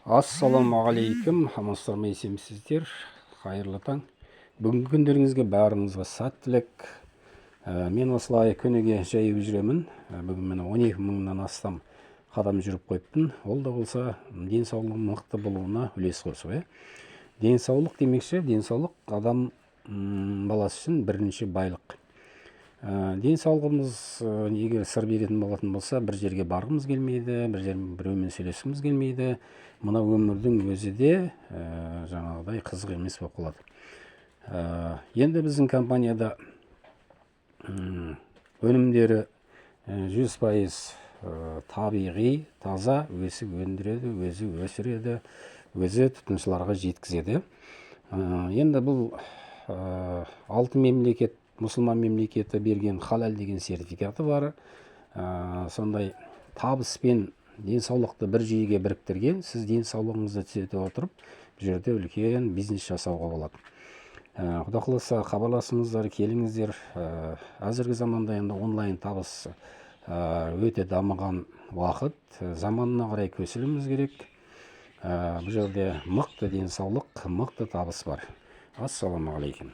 Ассалаумағалейкум, амансыздар ма, есенбісіздер, қайырлы таң. Бүгінгі күндеріңізге бәріңізге сәттілік. Мен осылай күніге жайып жүремін. Бүгін мені 12 мыңнан астам қадам жүріп қойыппын. Ол да болса денсаулығым мықты болуына үлес қосу. Денсаулық демекші, денсаулық адам баласы үшін бірінші байлық. Денсаулығымыз егер сыр беретін болатын болса, бір жерге барғымыз келмейді, біреумен сөйлескіміз келмейді. Мына өмірдің өзі де жаңағыдай қызық емес болып қалады. Енді біздің компанияда өнімдері 100% табиғи, таза, өзі өндіреді, өзі өсіреді, өзі тұтынушыларға жеткізеді. Енді бұл 6 мемлекет, мұсылман мемлекеті берген халал деген сертификаты бар. Сондай табыспен денсаулықты бір жүйеге біріктірген, сіз денсаулығыңызды түзете отырып, бұл жерде үлкен бизнес жасауға болады. Құда қаласа хабарласыңыздар, келіңіздер. Әзіргі заманда енді онлайн табыс өте дамыған уақыт, заманына қарай көсілуіміз керек. Бұл жерде мықты денсаулық, мықты табыс бар. Ассалаумағалейкум.